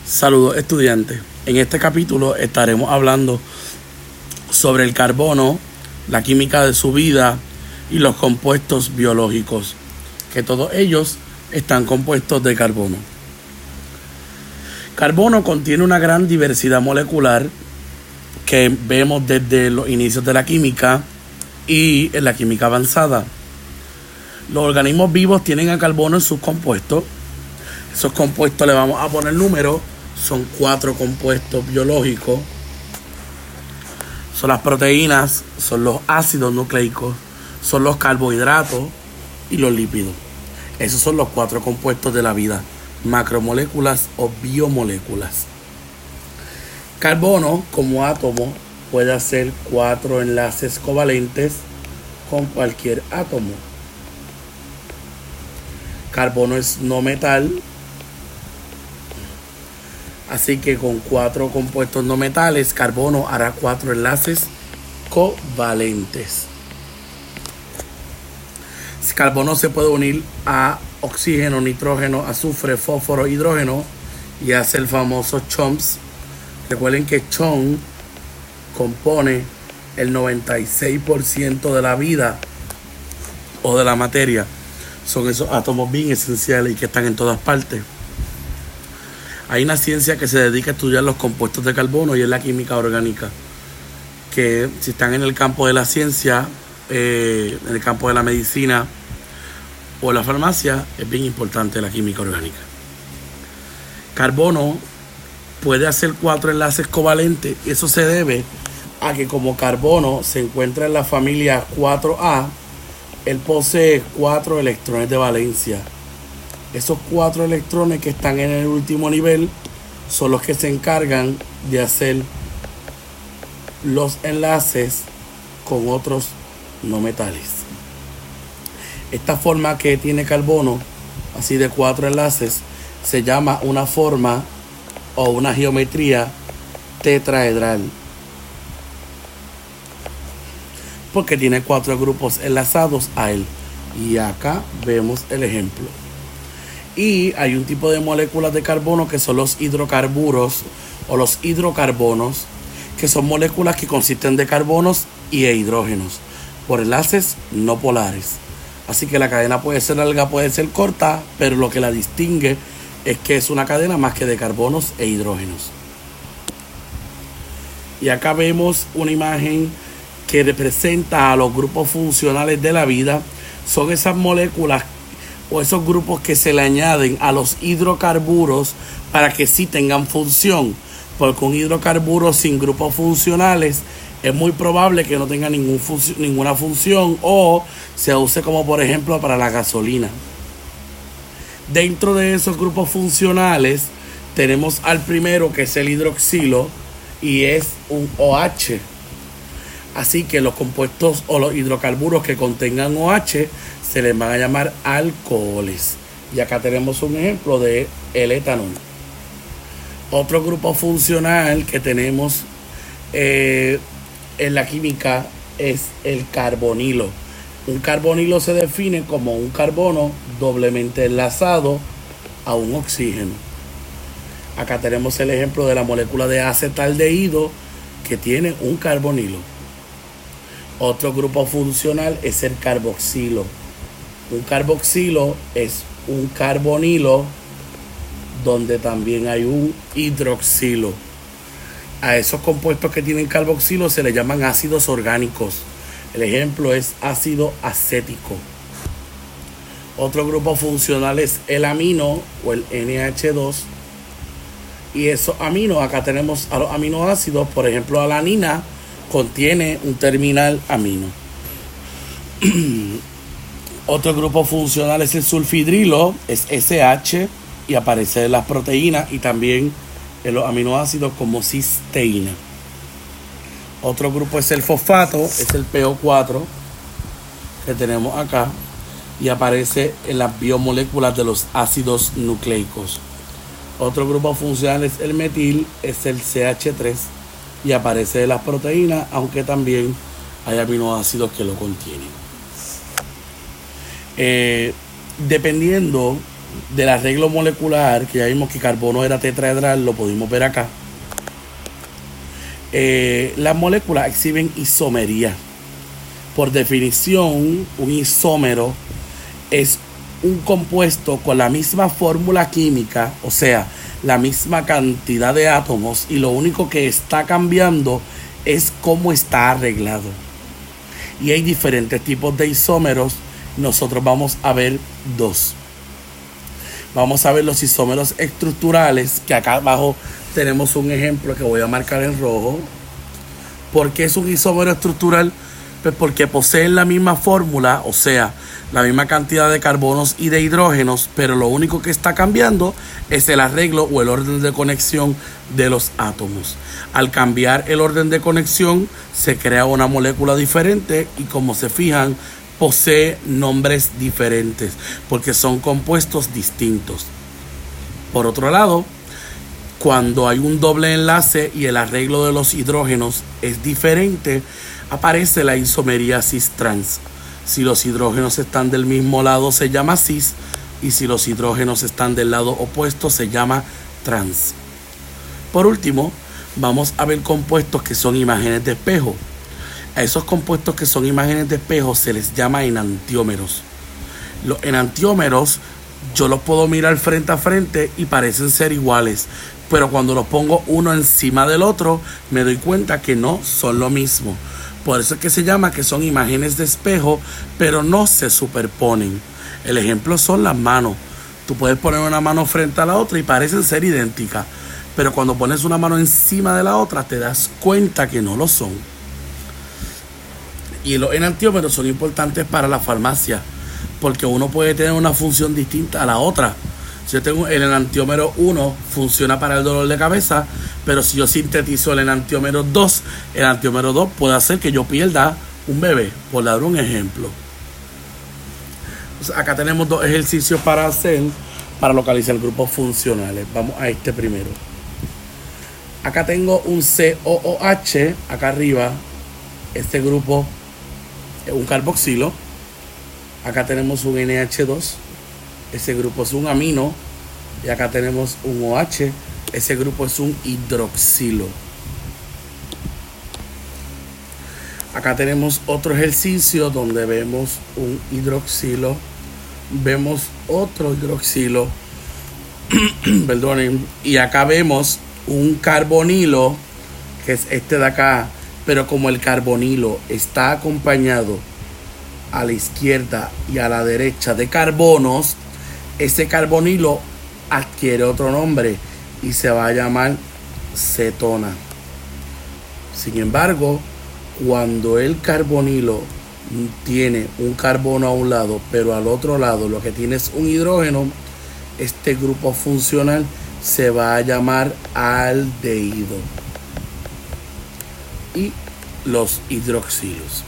Saludos estudiantes. En este capítulo estaremos hablando sobre el carbono, la química de su vida y los compuestos biológicos, que todos ellos están compuestos de carbono. Carbono contiene una gran diversidad molecular que vemos desde los inicios de la química y en la química avanzada. Los organismos vivos tienen a carbono en sus compuestos. Esos compuestos le vamos a poner número. Son 4 compuestos biológicos. Son las proteínas, son los ácidos nucleicos, son los carbohidratos y los lípidos. Esos son los 4 compuestos de la vida, macromoléculas o biomoléculas. Carbono, como átomo, puede hacer 4 enlaces covalentes con cualquier átomo. Carbono es no metal, así que con 4 compuestos no metales, carbono hará 4 enlaces covalentes. Carbono se puede unir a oxígeno, nitrógeno, azufre, fósforo, hidrógeno y hace el famoso CHOMS. Recuerden que CHON compone el 96% de la vida o de la materia. Son esos átomos bien esenciales y que están en todas partes. Hay una ciencia que se dedica a estudiar los compuestos de carbono y es la química orgánica, que si están en el campo de la ciencia, en el campo de la medicina o la farmacia, es bien importante la química orgánica. Carbono puede hacer 4 enlaces covalentes. Eso se debe a que como carbono se encuentra en la familia 4A, él posee 4 electrones de valencia. Esos 4 electrones que están en el último nivel son los que se encargan de hacer los enlaces con otros no metales. Esta forma que tiene carbono, así de 4 enlaces, se llama una forma o una geometría tetraedral, porque tiene 4 grupos enlazados a él. Y acá vemos el ejemplo. Y hay un tipo de moléculas de carbono que son los hidrocarburos o los hidrocarbonos, que son moléculas que consisten de carbonos y de hidrógenos por enlaces no polares. Así que la cadena puede ser larga, puede ser corta, pero lo que la distingue es que es una cadena más que de carbonos e hidrógenos. Y acá vemos una imagen que representa a los grupos funcionales de la vida. Son esas moléculas o esos grupos que se le añaden a los hidrocarburos para que sí tengan función, porque un hidrocarburo sin grupos funcionales es muy probable que no tenga ninguna función o se use como por ejemplo para la gasolina. Dentro de esos grupos funcionales tenemos al primero, que es el hidroxilo, y es un OH. Así que los compuestos o los hidrocarburos que contengan OH se les van a llamar alcoholes. Y acá tenemos un ejemplo de el etanol. Otro grupo funcional que tenemos en la química es el carbonilo. Un carbonilo se define como un carbono doblemente enlazado a un oxígeno. Acá tenemos el ejemplo de la molécula de acetaldehído que tiene un carbonilo. Otro grupo funcional es el carboxilo. Un carboxilo es un carbonilo donde también hay un hidroxilo. A esos compuestos que tienen carboxilo se les llaman ácidos orgánicos. El ejemplo es ácido acético. Otro grupo funcional es el amino o el NH2. Y esos aminos, acá tenemos a los aminoácidos, por ejemplo, la alanina contiene un terminal amino. Otro grupo funcional es el sulfidrilo, es SH y aparece en las proteínas y también en los aminoácidos como cisteína. Otro grupo es el fosfato, es el PO4 que tenemos acá y aparece en las biomoléculas de los ácidos nucleicos. Otro grupo funcional es el metil, es el CH3 y aparece en las proteínas, aunque también hay aminoácidos que lo contienen. Dependiendo del arreglo molecular, que ya vimos que carbono era tetraedral, lo pudimos ver acá. Las moléculas exhiben isomería. Por definición, un isómero es un compuesto con la misma fórmula química, o sea, la misma cantidad de átomos, y lo único que está cambiando es cómo está arreglado. Y hay diferentes tipos de isómeros. Nosotros vamos a ver dos. Vamos a ver los isómeros estructurales, que acá abajo tenemos un ejemplo que voy a marcar en rojo. ¿Por qué es un isómero estructural? Pues porque poseen la misma fórmula, o sea, la misma cantidad de carbonos y de hidrógenos, pero lo único que está cambiando es el arreglo o el orden de conexión de los átomos. Al cambiar el orden de conexión, se crea una molécula diferente y, como se fijan, posee nombres diferentes porque son compuestos distintos. Por otro lado, cuando hay un doble enlace y el arreglo de los hidrógenos es diferente, aparece la isomería cis-trans. Si los hidrógenos están del mismo lado se llama cis, y si los hidrógenos están del lado opuesto se llama trans. Por último, vamos a ver compuestos que son imágenes de espejo. A esos compuestos que son imágenes de espejo se les llama enantiómeros. Los enantiómeros yo los puedo mirar frente a frente y parecen ser iguales, pero cuando los pongo uno encima del otro me doy cuenta que no son lo mismo. Por eso es que se llama que son imágenes de espejo, pero no se superponen. El ejemplo son las manos. Tú puedes poner una mano frente a la otra y parecen ser idénticas, pero cuando pones una mano encima de la otra te das cuenta que no lo son. Y los enantiómeros son importantes para la farmacia, porque uno puede tener una función distinta a la otra. Si yo tengo el enantiómero 1, funciona para el dolor de cabeza, pero si yo sintetizo el enantiómero 2, el enantiómero 2 puede hacer que yo pierda un bebé, por dar un ejemplo. Entonces, acá tenemos dos ejercicios para hacer, para localizar grupos funcionales. Vamos a este primero. Acá tengo un COOH, acá arriba, este grupo es un carboxilo. Acá tenemos un NH2, ese grupo es un amino. Y acá tenemos un OH, ese grupo es un hidroxilo. Acá tenemos otro ejercicio donde vemos un hidroxilo, vemos otro hidroxilo, perdonen, y acá vemos un carbonilo, que es este de acá, pero como el carbonilo está acompañado a la izquierda y a la derecha de carbonos, ese carbonilo adquiere otro nombre y se va a llamar cetona. Sin embargo, cuando el carbonilo tiene un carbono a un lado, pero al otro lado lo que tiene es un hidrógeno, este grupo funcional se va a llamar aldehído. Y los hidroxilos.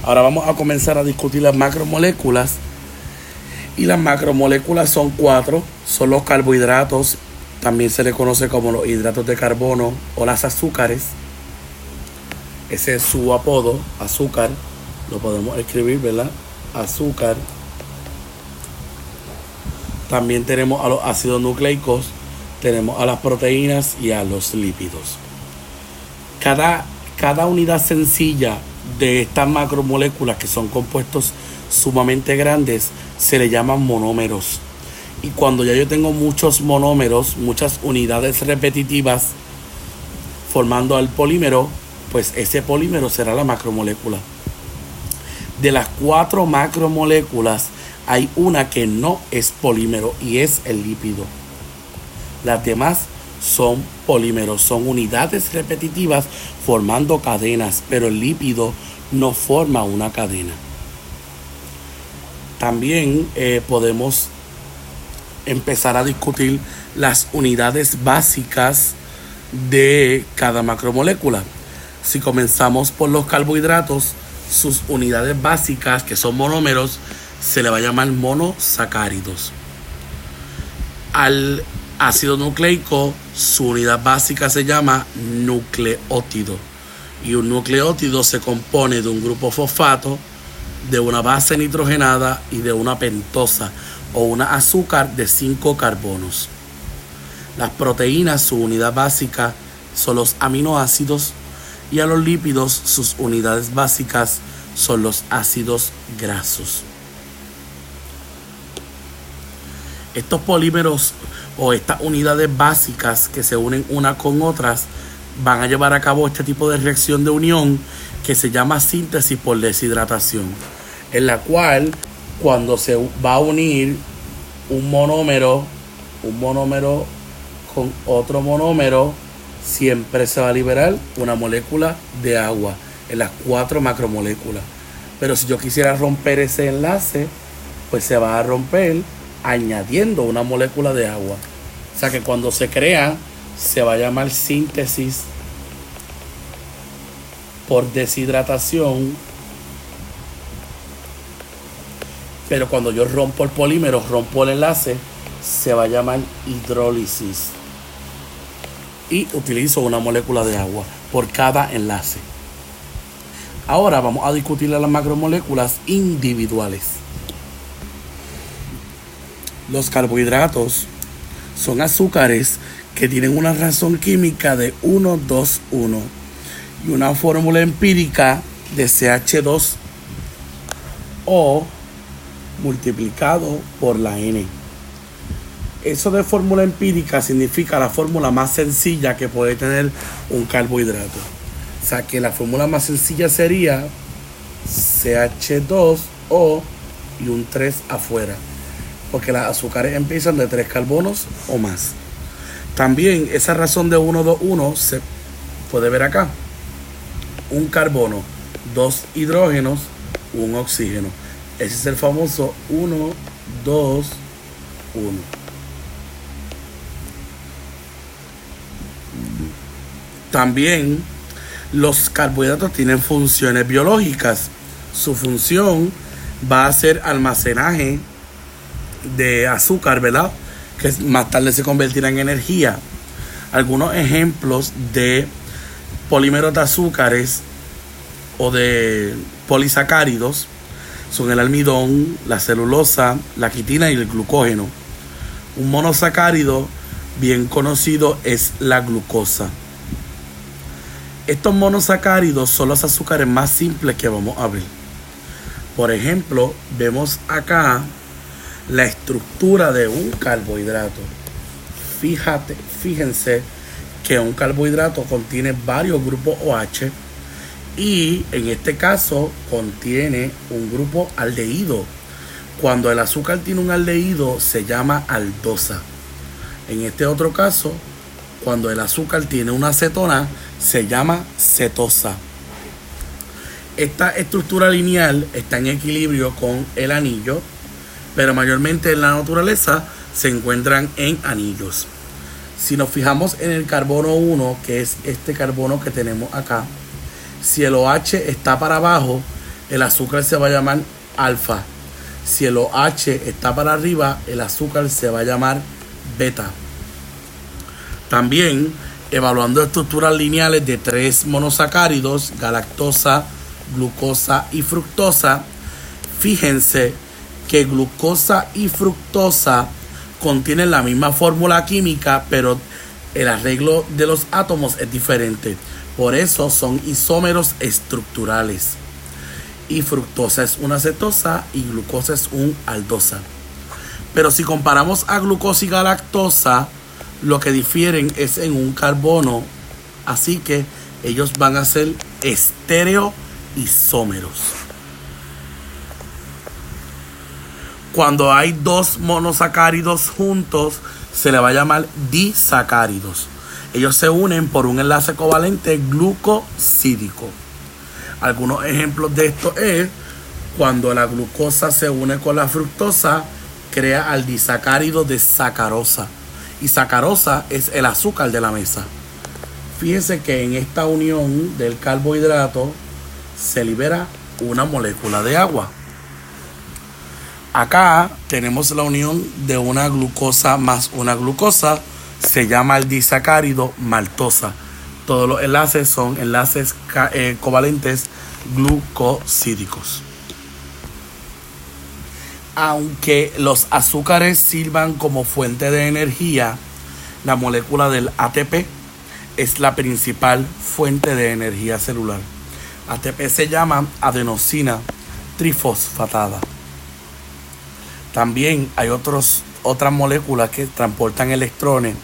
Ahora vamos a comenzar a discutir las macromoléculas. Y las macromoléculas son 4, son los carbohidratos, también se le conoce como los hidratos de carbono o las azúcares. Ese es su apodo, azúcar, lo podemos escribir, ¿verdad? Azúcar. También tenemos a los ácidos nucleicos, tenemos a las proteínas y a los lípidos. Cada unidad sencilla de estas macromoléculas, que son compuestos sumamente grandes, se le llaman monómeros. Y cuando ya yo tengo muchos monómeros, muchas unidades repetitivas formando al polímero, pues ese polímero será la macromolécula. De las 4 macromoléculas hay una que no es polímero y es el lípido. Las demás son polímeros, son unidades repetitivas formando cadenas, pero el lípido no forma una cadena. También podemos empezar a discutir las unidades básicas de cada macromolécula. Si comenzamos por los carbohidratos, sus unidades básicas, que son monómeros, se le va a llamar monosacáridos. Al ácido nucleico, su unidad básica se llama nucleótido. Y un nucleótido se compone de un grupo fosfato, de una base nitrogenada y de una pentosa. o una azúcar de 5 carbonos. Las proteínas, su unidad básica son los aminoácidos, y a los lípidos sus unidades básicas son los ácidos grasos. Estos polímeros o estas unidades básicas que se unen unas con otras van a llevar a cabo este tipo de reacción de unión que se llama síntesis por deshidratación, en la cual cuando se va a unir un monómero con otro monómero, siempre se va a liberar una molécula de agua en las 4 macromoléculas. Pero si yo quisiera romper ese enlace, pues se va a romper añadiendo una molécula de agua. O sea que cuando se crea, se va a llamar síntesis por deshidratación. Pero cuando yo rompo el polímero, rompo el enlace, se va a llamar hidrólisis. Y utilizo una molécula de agua por cada enlace. Ahora vamos a discutir las macromoléculas individuales. Los carbohidratos son azúcares que tienen una razón química de 1, 2, 1 y una fórmula empírica de CH2O multiplicado por la N. Eso de fórmula empírica significa la fórmula más sencilla que puede tener un carbohidrato. O sea que la fórmula más sencilla sería CH2O y un 3 afuera, porque las azúcares empiezan de 3 carbonos o más. También esa razón de 1, 2, 1 se puede ver acá. Un carbono, 2 hidrógenos, un oxígeno. Ese es el famoso 1, 2, 1. También los carbohidratos tienen funciones biológicas. Su función va a ser almacenaje de azúcar, ¿verdad? Que más tarde se convertirá en energía. Algunos ejemplos de polímeros de azúcares o de polisacáridos son el almidón, la celulosa, la quitina y el glucógeno. Un monosacárido bien conocido es la glucosa. Estos monosacáridos son los azúcares más simples que vamos a ver. Por ejemplo, vemos acá la estructura de un carbohidrato. Fíjense que un carbohidrato contiene varios grupos OH y en este caso contiene un grupo aldehído. Cuando el azúcar tiene un aldehído se llama aldosa. En este otro caso, cuando el azúcar tiene una acetona, se llama cetosa. Esta estructura lineal está en equilibrio con el anillo, pero mayormente en la naturaleza se encuentran en anillos. Si nos fijamos en el carbono 1, que es este carbono que tenemos acá, si el OH está para abajo, el azúcar se va a llamar alfa. Si el OH está para arriba, el azúcar se va a llamar beta. También, evaluando estructuras lineales de 3 monosacáridos, galactosa, glucosa y fructosa, fíjense que glucosa y fructosa contienen la misma fórmula química, pero el arreglo de los átomos es diferente. Por eso son isómeros estructurales. Y fructosa es una cetosa y glucosa es un aldosa. Pero si comparamos a glucosa y galactosa, lo que difieren es en un carbono. Así que ellos van a ser estereoisómeros. Cuando hay 2 monosacáridos juntos, se le va a llamar disacáridos. Ellos se unen por un enlace covalente glucosídico. Algunos ejemplos de esto es cuando la glucosa se une con la fructosa, crea al disacárido de sacarosa. Y sacarosa es el azúcar de la mesa. Fíjense que en esta unión del carbohidrato se libera una molécula de agua. Acá tenemos la unión de una glucosa más una glucosa. Se llama el disacárido maltosa. Todos los enlaces son enlaces covalentes glucosídicos. Aunque los azúcares sirvan como fuente de energía, la molécula del ATP es la principal fuente de energía celular. ATP se llama adenosina trifosfatada. También hay otras moléculas que transportan electrones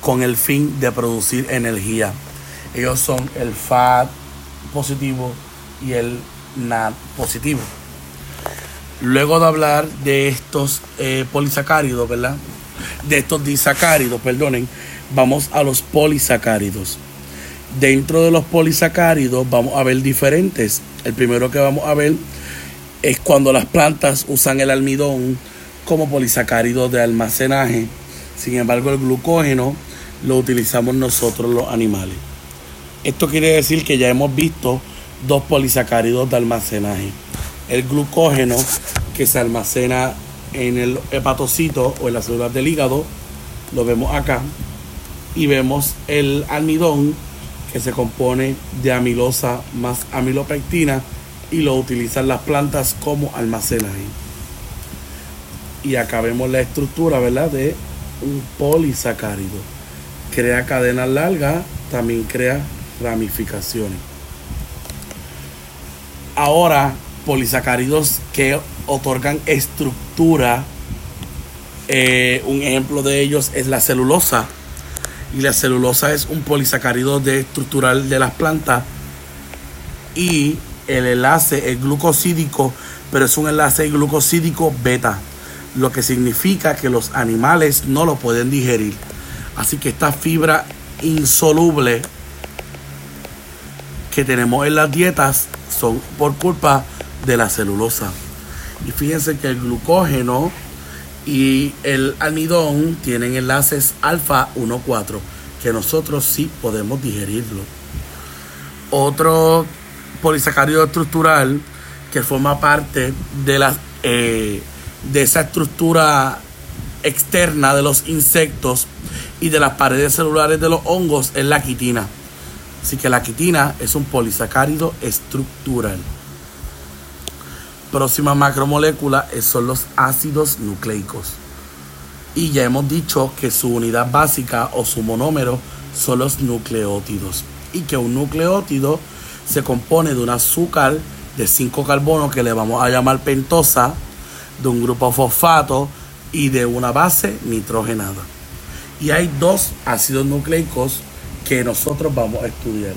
con el fin de producir energía. Ellos son el FAD positivo y el NAD positivo. Luego de hablar de estos polisacáridos, ¿verdad? De estos disacáridos, perdonen, vamos a los polisacáridos. Dentro de los polisacáridos vamos a ver diferentes. El primero que vamos a ver es cuando las plantas usan el almidón como polisacárido de almacenaje. Sin embargo, el glucógeno lo utilizamos nosotros los animales. Esto quiere decir que ya hemos visto dos polisacáridos de almacenaje. El glucógeno, que se almacena en el hepatocito o en las células del hígado, lo vemos acá. Y vemos el almidón, que se compone de amilosa más amilopectina y lo utilizan las plantas como almacenaje. Y acá vemos la estructura, ¿verdad?, de un polisacárido. Crea cadenas largas, también crea ramificaciones. Ahora, polisacáridos que otorgan estructura. Un ejemplo de ellos es la celulosa. Y la celulosa es un polisacárido estructural de las plantas. Y el enlace es glucosídico, pero es un enlace glucosídico beta, lo que significa que los animales no lo pueden digerir. Así que esta fibra insoluble que tenemos en las dietas son por culpa de la celulosa. Y fíjense que el glucógeno y el almidón tienen enlaces alfa 1,4, que nosotros sí podemos digerirlo. Otro polisacárido estructural que forma parte de esa estructura externa de los insectos y de las paredes celulares de los hongos es la quitina. Así que la quitina es un polisacárido estructural. Próxima macromolécula son los ácidos nucleicos. Y ya hemos dicho que su unidad básica o su monómero son los nucleótidos. Y que un nucleótido se compone de un azúcar de 5 carbonos que le vamos a llamar pentosa, de un grupo fosfato y de una base nitrogenada. Y hay dos ácidos nucleicos que nosotros vamos a estudiar: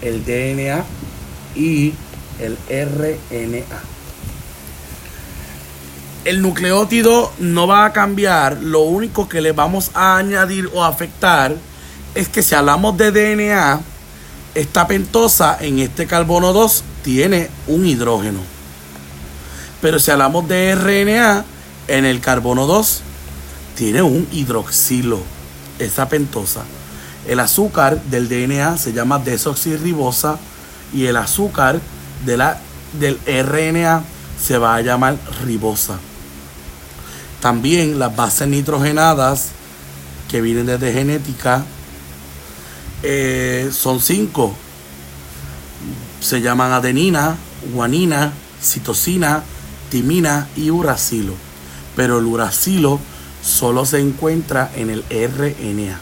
el DNA y el RNA. El nucleótido no va a cambiar, lo único que le vamos a añadir o afectar es que si hablamos de DNA, esta pentosa en este carbono 2 tiene un hidrógeno. Pero si hablamos de RNA, en el carbono 2 tiene un hidroxilo, esa pentosa. El azúcar del DNA se llama desoxirribosa y el azúcar del RNA se va a llamar ribosa. También las bases nitrogenadas que vienen desde genética son 5. Se llaman adenina, guanina, citosina, timina y uracilo. Pero el uracilo solo se encuentra en el RNA.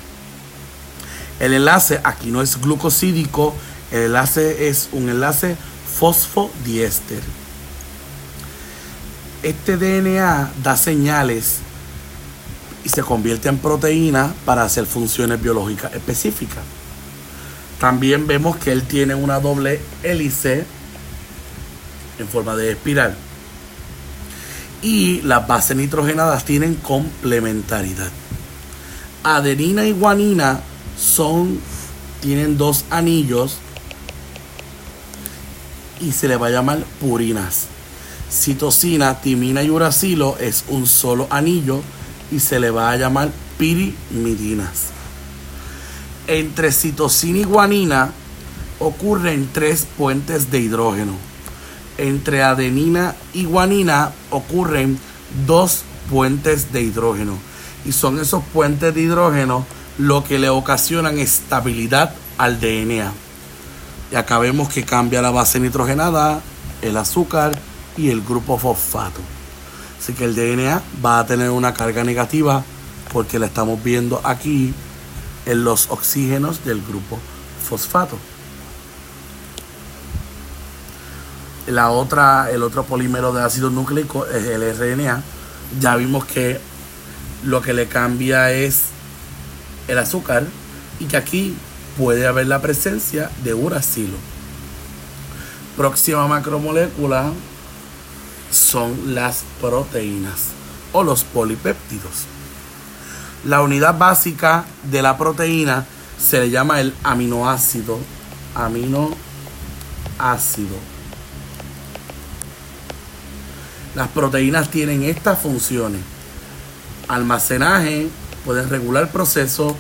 El enlace aquí no es glucosídico, el enlace es un enlace fosfodiéster. Este DNA da señales y se convierte en proteína para hacer funciones biológicas específicas. También vemos que él tiene una doble hélice en forma de espiral. Y las bases nitrogenadas tienen complementariedad. Adenina y guanina tienen 2 anillos y se le va a llamar purinas. Citosina, timina y uracilo es un solo anillo y se le va a llamar pirimidinas. Entre citosina y guanina ocurren 3 puentes de hidrógeno. Entre adenina y guanina ocurren 2 puentes de hidrógeno. Y son esos puentes de hidrógeno lo que le ocasionan estabilidad al DNA. Y acá vemos que cambia la base nitrogenada, el azúcar y el grupo fosfato. Así que el DNA va a tener una carga negativa porque la estamos viendo aquí en los oxígenos del grupo fosfato. El otro polímero de ácido nucleico es el RNA. Ya vimos que lo que le cambia es el azúcar y que aquí puede haber la presencia de uracilo. Próxima macromolécula son las proteínas o los polipéptidos. La unidad básica de la proteína se le llama el aminoácido. Aminoácido. Las proteínas tienen estas funciones: almacenaje, pueden regular procesos,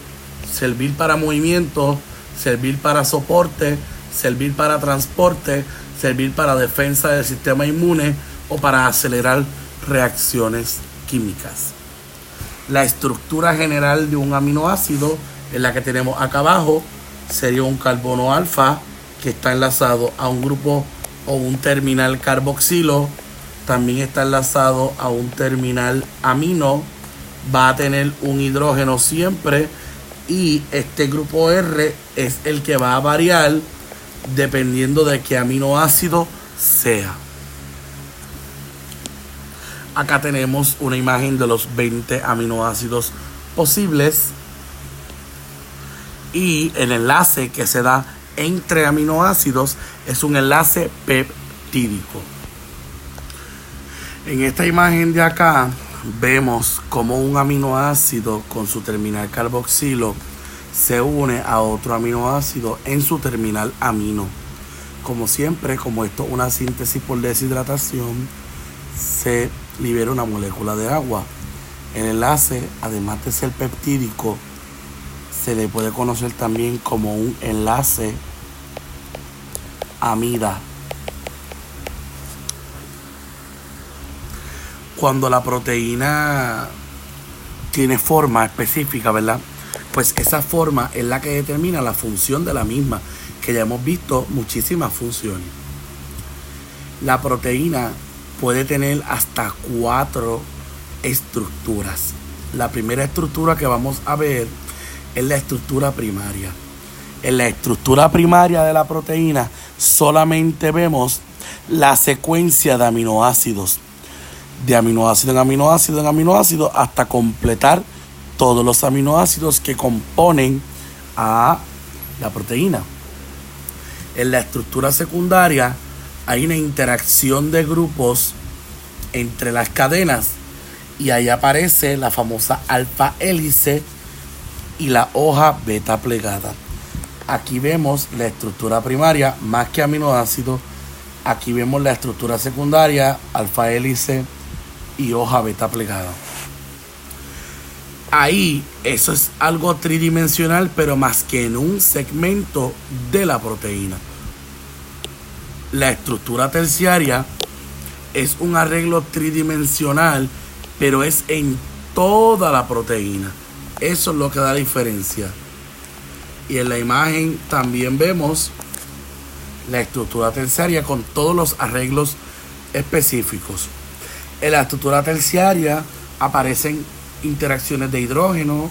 servir para movimiento, servir para soporte, servir para transporte, servir para defensa del sistema inmune o para acelerar reacciones químicas. La estructura general de un aminoácido es la que tenemos acá abajo. Sería un carbono alfa que está enlazado a un grupo o un terminal carboxilo. También está enlazado a un terminal amino. Va a tener un hidrógeno siempre. Y este grupo R es el que va a variar dependiendo de qué aminoácido sea. Acá tenemos una imagen de los 20 aminoácidos posibles. Y el enlace que se da entre aminoácidos es un enlace peptídico. En esta imagen de acá vemos cómo un aminoácido con su terminal carboxilo se une a otro aminoácido en su terminal amino. Como siempre, como esto es una síntesis por deshidratación, se libera una molécula de agua. El enlace, además de ser peptídico, se le puede conocer también como un enlace amida. Cuando la proteína tiene forma específica, ¿verdad? Pues esa forma es la que determina la función de la misma, que ya hemos visto muchísimas funciones. La proteína puede tener hasta 4 estructuras. La primera estructura que vamos a ver es la estructura primaria. En la estructura primaria de la proteína solamente vemos la secuencia de aminoácidos. De aminoácido en aminoácido en aminoácido hasta completar todos los aminoácidos que componen a la proteína. En la estructura secundaria hay una interacción de grupos entre las cadenas y ahí aparece la famosa alfa hélice y la hoja beta plegada. Aquí vemos la estructura primaria más que aminoácidos. Aquí vemos la estructura secundaria, alfa hélice y hoja beta plegada. Ahí eso es algo tridimensional, pero más que en un segmento de la proteína. La estructura terciaria es un arreglo tridimensional, pero es en toda la proteína. Eso es lo que da diferencia. Y en la imagen también vemos la estructura terciaria con todos los arreglos específicos. En la estructura terciaria aparecen interacciones de hidrógeno,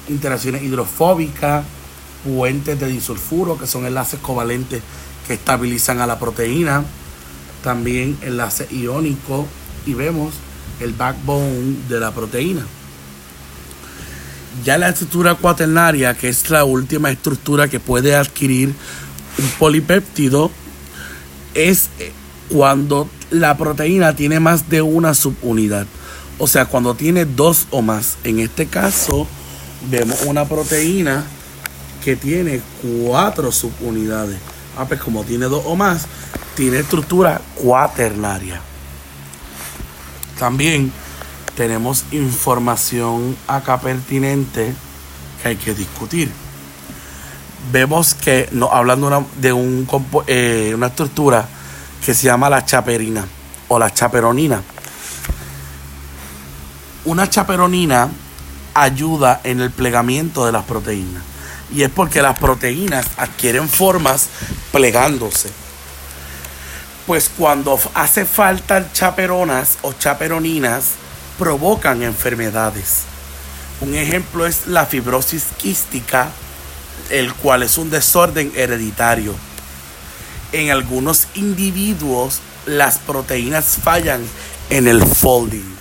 interacciones hidrofóbicas, puentes de disulfuro, que son enlaces covalentes que estabilizan a la proteína, también enlaces iónicos, y vemos el backbone de la proteína. Ya la estructura cuaternaria, que es la última estructura que puede adquirir un polipéptido, es cuando la proteína tiene más de una subunidad. O sea, cuando tiene 2 o más. En este caso, vemos una proteína que tiene 4 subunidades. Pues como tiene 2 o más, tiene estructura cuaternaria. También tenemos información acá pertinente que hay que discutir. Vemos que nos hablan de una estructura que se llama la chaperina o la chaperonina. Una chaperonina ayuda en el plegamiento de las proteínas. Y es porque las proteínas adquieren formas plegándose. Pues cuando hace falta chaperonas o chaperoninas, provocan enfermedades. Un ejemplo es la fibrosis quística, el cual es un desorden hereditario. En algunos individuos, las proteínas fallan en el folding.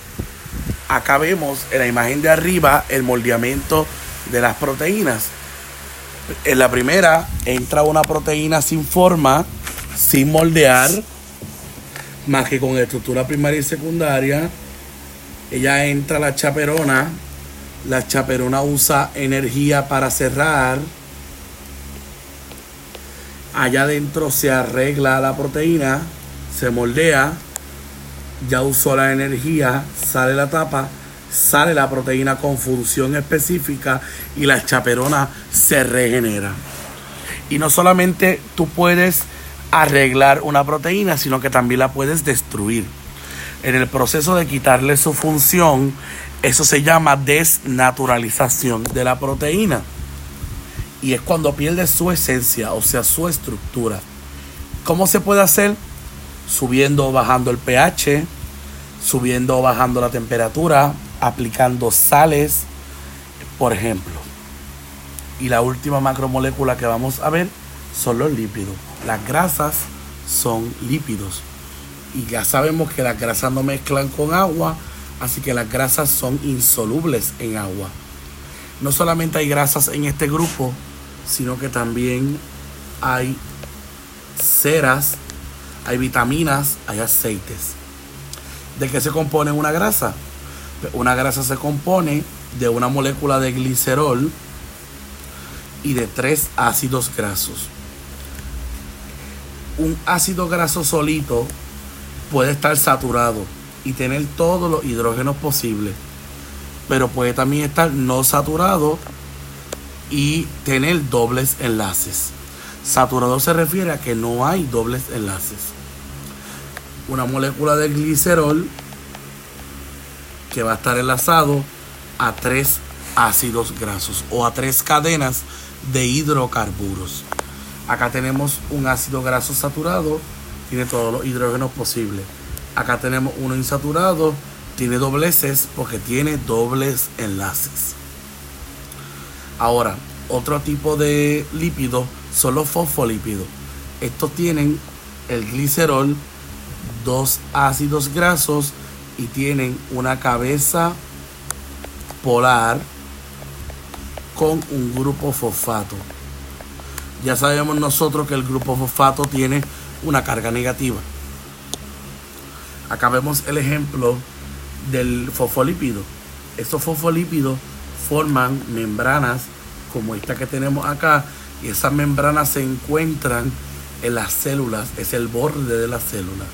Acá vemos en la imagen de arriba el moldeamiento de las proteínas. En la primera entra una proteína sin forma, sin moldear, más que con estructura primaria y secundaria. Ella entra la chaperona. La chaperona usa energía para cerrar. Allá adentro se arregla la proteína, se moldea. Ya usó la energía, sale la tapa, sale la proteína con función específica y la chaperona se regenera. Y no solamente tú puedes arreglar una proteína, sino que también la puedes destruir. En el proceso de quitarle su función, eso se llama desnaturalización de la proteína. Y es cuando pierde su esencia, o sea, su estructura. ¿Cómo se puede hacer? Subiendo o bajando el pH, subiendo o bajando la temperatura, aplicando sales, por ejemplo. Y la última macromolécula que vamos a ver son los lípidos. Las grasas son lípidos. Y ya sabemos que las grasas no mezclan con agua, así que las grasas son insolubles en agua. No solamente hay grasas en este grupo, sino que también hay ceras, hay vitaminas, hay aceites. ¿De qué se compone una grasa? Una grasa se compone de una molécula de glicerol y de 3 ácidos grasos. Un ácido graso solito puede estar saturado y tener todos los hidrógenos posibles, pero puede también estar no saturado y tener dobles enlaces. Saturado se refiere a que no hay dobles enlaces. Una molécula de glicerol que va a estar enlazado a 3 ácidos grasos o a 3 cadenas de hidrocarburos. Acá tenemos un ácido graso saturado, tiene todos los hidrógenos posibles. Acá tenemos uno insaturado, tiene dobleces porque tiene dobles enlaces. Ahora, otro tipo de lípidos son los fosfolípidos. Estos tienen el glicerol, 2 ácidos grasos y tienen una cabeza polar con un grupo fosfato. Ya sabemos nosotros que el grupo fosfato tiene una carga negativa. Acá vemos el ejemplo del fosfolípido. Estos fosfolípidos forman membranas como esta que tenemos acá, y esas membranas se encuentran en las células, es el borde de la célula.